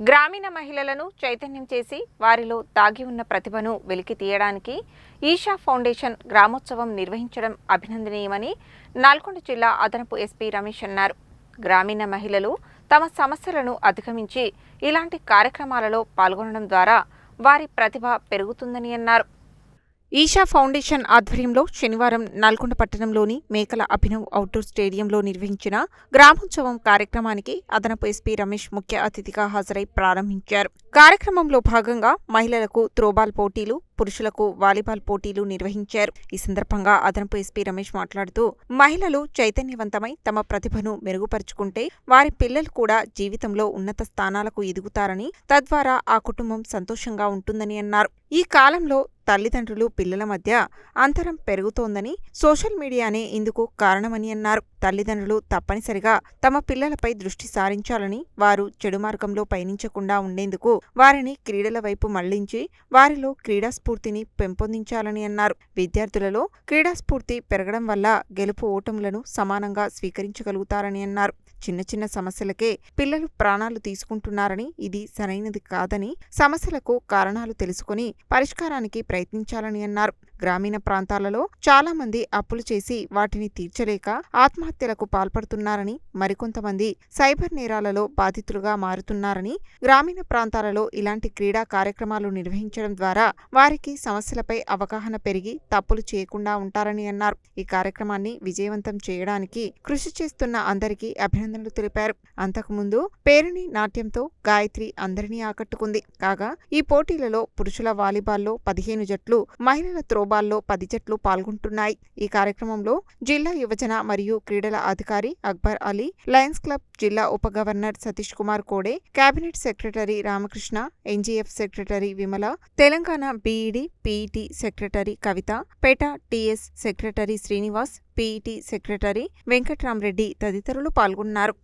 గ్రామీణ మహిళలను చైతన్యం చేసి వారిలో దాగి ఉన్న ప్రతిభను వెలికి తీయడానికి ఈషా ఫౌండేషన్ గ్రామోత్సవం నిర్వహించడం అభినందనీయమని నల్గొండ జిల్లా అదనపు ఎస్పీ రమేష్ అన్నారు. గ్రామీణ మహిళలు తమ సమస్యలను అధిగమించి ఇలాంటి కార్యక్రమాలలో పాల్గొనడం ద్వారా వారి ప్రతిభ పెరుగుతుందని అన్నారు. ఈషా ఫౌండేషన్ ఆధ్వర్యంలో శనివారం నల్గొండ పట్టణంలోని మేకల అభినవ్ అవుట్డోర్ స్టేడియంలో నిర్వహించిన గ్రామోత్సవం కార్యక్రమానికి అదనపు ఎస్పీ రమేష్ ముఖ్య అతిథిగా హాజరై ప్రారంభించారు. కార్యక్రమంలో భాగంగా మహిళలకు త్రోబాల్ పోటీలు, పురుషులకు వాలీబాల్ పోటీలు నిర్వహించారు. ఈ సందర్భంగా అదనపు ఎస్పీ రమేష్ మాట్లాడుతూ, మహిళలు చైతన్యవంతమై తమ ప్రతిభను మెరుగుపరుచుకుంటే వారి పిల్లలు కూడా జీవితంలో ఉన్నత స్థానాలకు ఎదుగుతారని, తద్వారా ఆ కుటుంబం సంతోషంగా ఉంటుందని అన్నారు. ఈ కాలంలో తల్లిదండ్రులు పిల్లల మధ్య అంతరం పెరుగుతోందని, సోషల్ మీడియానే ఇందుకు కారణమని అన్నారు. తల్లిదండ్రులు తప్పనిసరిగా తమ పిల్లలపై దృష్టి సారించాలని, వారు చెడు మార్గంలో పయనించకుండా ఉండేందుకు వారిని క్రీడల వైపు మళ్లించి వారిలో క్రీడాస్ఫూర్తిని పెంపొందించాలని అన్నారు. విద్యార్థులలో క్రీడాస్ఫూర్తి పెరగడం వల్ల గెలుపు ఓటములను సమానంగా స్వీకరించగలుగుతారని అన్నారు. చిన్న చిన్న సమస్యలకే పిల్లలు ప్రాణాలు తీసుకుంటున్నారని, ఇది సరైనది కాదని, సమస్యలకు కారణాలు తెలుసుకుని పరిష్కారానికి ప్రయత్నించాలని అన్నారు. గ్రామీణ ప్రాంతాలలో చాలా మంది అప్పులు చేసి వాటిని తీర్చలేక ఆత్మహత్యలకు పాల్పడుతున్నారని, మరికొంతమంది సైబర్ నేరాలలో బాధితులుగా మారుతున్నారని, గ్రామీణ ప్రాంతాలలో ఇలాంటి క్రీడా కార్యక్రమాలు నిర్వహించడం ద్వారా వారికి సమస్యలపై అవగాహన పెరిగి తప్పులు చేయకుండా ఉంటారని అన్నారు. ఈ కార్యక్రమాన్ని విజయవంతం చేయడానికి కృషి చేస్తున్న అందరికీ అభినందనలు తెలిపారు. అంతకుముందు పేరుని నాట్యంతో గాయత్రి అందరినీ ఆకట్టుకుంది. కాగా ఈ పోటీలలో పురుషుల వాలీబాల్లో 15 జట్లు, మహిళల త్రోబాల్లో 10 జట్లు పాల్గొంటున్నాయి. ఈ కార్యక్రమంలో జిల్లా యువజన మరియు క్రీడల అధికారి అక్బర్ అలీ, లయన్స్ క్లబ్ జిల్లా ఉప governor Satish Kumar Kode, cabinet secretary Ramakrishna, NGF secretary Vimala, Telangana BEd PET secretary Kavitha, పేట TS secretary Srinivas, PET secretary Venkatramareddy తదితరులు పాల్గొన్నారు.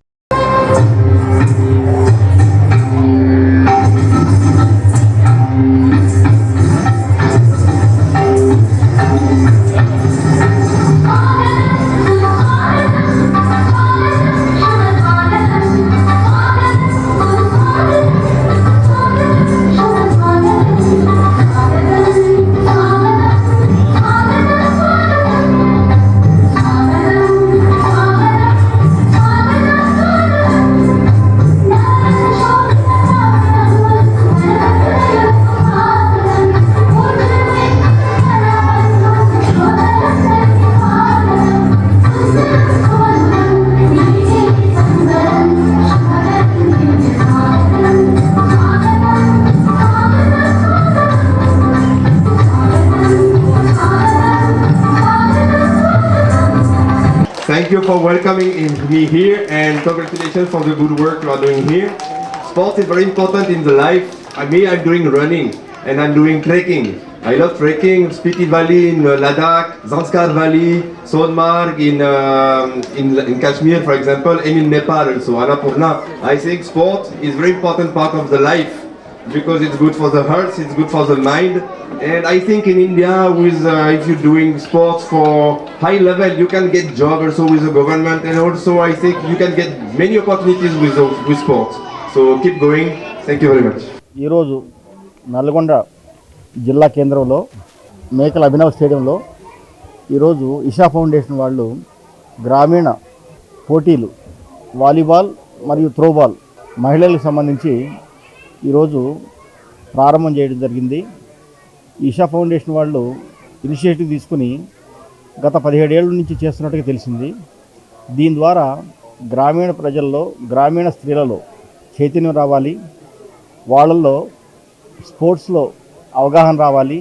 Thank you for welcoming me here, and congratulations for the good work you are doing here. Sport is very important in the life. I'm doing running and I'm doing trekking. I love trekking, Spiti Valley in Ladakh, Zanskar Valley, Sonmarg in Kashmir, for example, and in Nepal also, Annapurna. I think sport is very important part of the life because it's good for the heart, it's good for the mind. And I think in India, if you're doing sports for high level, you can get job also with the government, and also I think you can get many opportunities with sports. So keep going. Thank you very much. ఈ రోజు నల్గొండ జిల్లా కేంద్రంలో మేకల అభినవ్ స్టేడియంలో ఈరోజు Isha foundation వాళ్ళు గ్రామీణ పోటీలు వాలీబాల్ మరియు త్రోబాల్ మహిళలకు సంబంధించి ఈరోజు ప్రారంభం చేయడం జరిగింది. ఈషా ఫౌండేషన్ వాళ్ళు ఇనిషియేటివ్ తీసుకుని గత 17 ఏళ్ళ నుంచి చేస్తున్నట్టుగా తెలిసింది. దీని ద్వారా గ్రామీణ ప్రజల్లో, గ్రామీణ స్త్రీలలో చైతన్యం రావాలి, వాళ్ళల్లో స్పోర్ట్స్లో అవగాహన రావాలి,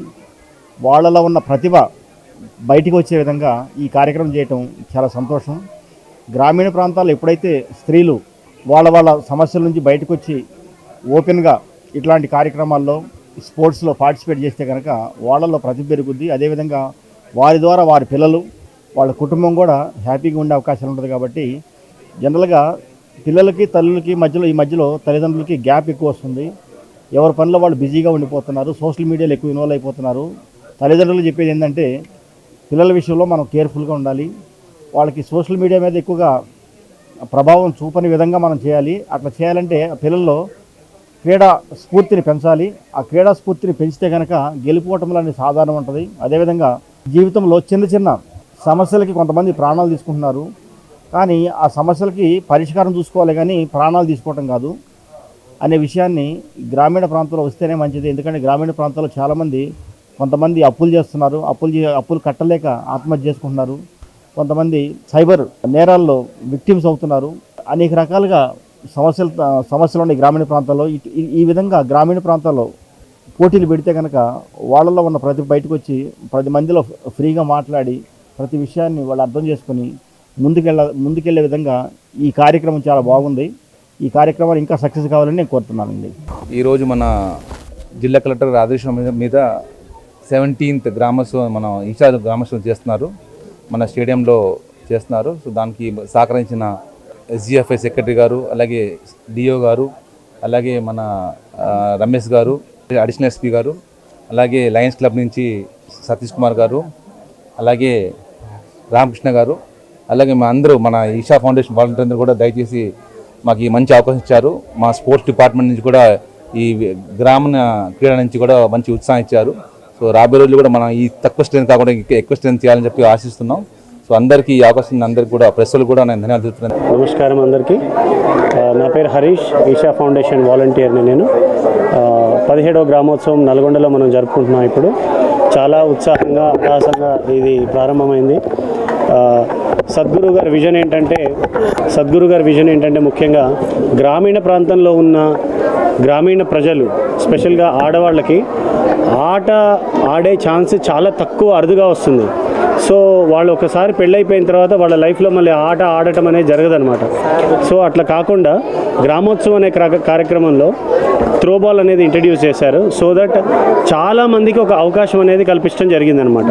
వాళ్ళలో ఉన్న ప్రతిభ బయటికి వచ్చే విధంగా ఈ కార్యక్రమం చేయటం చాలా సంతోషం. గ్రామీణ ప్రాంతాల్లో ఎప్పుడైతే స్త్రీలు వాళ్ళ సమస్యల నుంచి బయటకు వచ్చి ఓపెన్గా ఇట్లాంటి కార్యక్రమాల్లో స్పోర్ట్స్లో పార్టిసిపేట్ చేస్తే కనుక వాళ్ళల్లో ప్రతిభ పెరుగుద్ది. అదేవిధంగా వారి ద్వారా వారి పిల్లలు, వాళ్ళ కుటుంబం కూడా హ్యాపీగా ఉండే అవకాశాలు ఉంటుంది. కాబట్టి జనరల్గా పిల్లలకి తల్లులకి ఈ మధ్యలో తల్లిదండ్రులకి గ్యాప్ ఎక్కువ వస్తుంది. ఎవరి పనిలో వాళ్ళు బిజీగా ఉండిపోతున్నారు, సోషల్ మీడియాలో ఎక్కువ ఇన్వాల్వ్ అయిపోతున్నారు. తల్లిదండ్రులు చెప్పేది ఏంటంటే పిల్లల విషయంలో మనం కేర్ఫుల్గా ఉండాలి, వాళ్ళకి సోషల్ మీడియా మీద ఎక్కువగా ప్రభావం చూపని విధంగా మనం చేయాలి. అట్లా చేయాలంటే పిల్లల్లో క్రీడా స్ఫూర్తిని పెంచాలి. ఆ క్రీడా స్ఫూర్తిని పెంచితే కనుక గెలుపోవటంలో అనేది సాధారణం ఉంటుంది. అదేవిధంగా జీవితంలో చిన్న చిన్న సమస్యలకి కొంతమంది ప్రాణాలు తీసుకుంటున్నారు. కానీ ఆ సమస్యలకి పరిష్కారం చూసుకోవాలి, కానీ ప్రాణాలు తీసుకోవటం కాదు అనే విషయాన్ని గ్రామీణ ప్రాంతంలో వస్తేనే మంచిది. ఎందుకంటే గ్రామీణ ప్రాంతాల్లో చాలామంది కొంతమంది అప్పులు చేస్తున్నారు, అప్పులు కట్టలేక ఆత్మహత్య చేసుకుంటున్నారు. కొంతమంది సైబర్ నేరాల్లో విక్టిమ్స్ అవుతున్నారు. అనేక రకాలుగా సమస్యలు ఉన్నాయి గ్రామీణ ప్రాంతాల్లో. ఈ విధంగా గ్రామీణ ప్రాంతాల్లో పోటీలు పెడితే కనుక వాళ్ళలో ఉన్న ప్రతి బయటకు వచ్చి 10 మందిలో ఫ్రీగా మాట్లాడి ప్రతి విషయాన్ని వాళ్ళు అర్థం చేసుకొని ముందుకెళ్లే విధంగా ఈ కార్యక్రమం చాలా బాగుంది. ఈ కార్యక్రమాలు ఇంకా సక్సెస్ కావాలని నేను కోరుతున్నానండి. ఈరోజు మన జిల్లా కలెక్టర్ ఆదేశం మీద 17th గ్రామోత్సవం మన ఈషా గ్రామోత్సవం చేస్తున్నారు, మన స్టేడియంలో చేస్తున్నారు. సో దానికి సహకరించిన SGFI సెక్రటరీ గారు, అలాగే డిఓ గారు, అలాగే మన రమేష్ గారు, అడిషనల్ ఎస్పీ గారు, అలాగే లయన్స్ క్లబ్ నుంచి సతీష్ కుమార్ గారు, అలాగే రామకృష్ణ గారు, అలాగే మన ఈషా ఫౌండేషన్ వాలంటీర్ అందరూ కూడా దయచేసి మాకు ఈ మంచి అవకాశం ఇచ్చారు. మా స్పోర్ట్స్ డిపార్ట్మెంట్ నుంచి కూడా ఈ గ్రామీణ క్రీడ నుంచి కూడా మంచి ఉత్సాహం ఇచ్చారు. సో రాబోయే రోజులు కూడా మనం ఈ తక్కువ స్ట్రెంత్ కాకుండా ఇంకా ఎక్కువ స్ట్రెంత్ చేయాలని చెప్పి ఆశిస్తున్నాం. సో అందరికీ ఈ అవకాశం అందరికీ కూడా ప్రెస్సులు కూడా నేను ధన్యవాదాలు తెలుపుతున్నాను. నమస్కారం అందరికీ. నా పేరు హరీష్, ఈషా ఫౌండేషన్ వాలంటీర్ని నేను. 17వ గ్రామోత్సవం నల్గొండలో మనం జరుపుకుంటున్నాం. ఇప్పుడు చాలా ఉత్సాహంగా ఉల్లాసంగా ఇది ప్రారంభమైంది. సద్గురు గారి విజన్ ఏంటంటే ముఖ్యంగా గ్రామీణ ప్రాంతంలో ఉన్న గ్రామీణ ప్రజలు, స్పెషల్గా ఆడవాళ్ళకి ఆట ఆడే ఛాన్స్ చాలా తక్కువ, అరుదుగా వస్తుంది. సో వాళ్ళు ఒకసారి పెళ్ళైపోయిన తర్వాత వాళ్ళ లైఫ్లో మళ్ళీ ఆట ఆడటం అనేది జరగదనమాట. సో అట్లా కాకుండా గ్రామోత్సవం అనే కార్యక్రమంలో త్రోబాల్ అనేది ఇంట్రడ్యూస్ చేశారు. సో దట్ చాలామందికి ఒక అవకాశం అనేది కల్పించడం జరిగిందనమాట.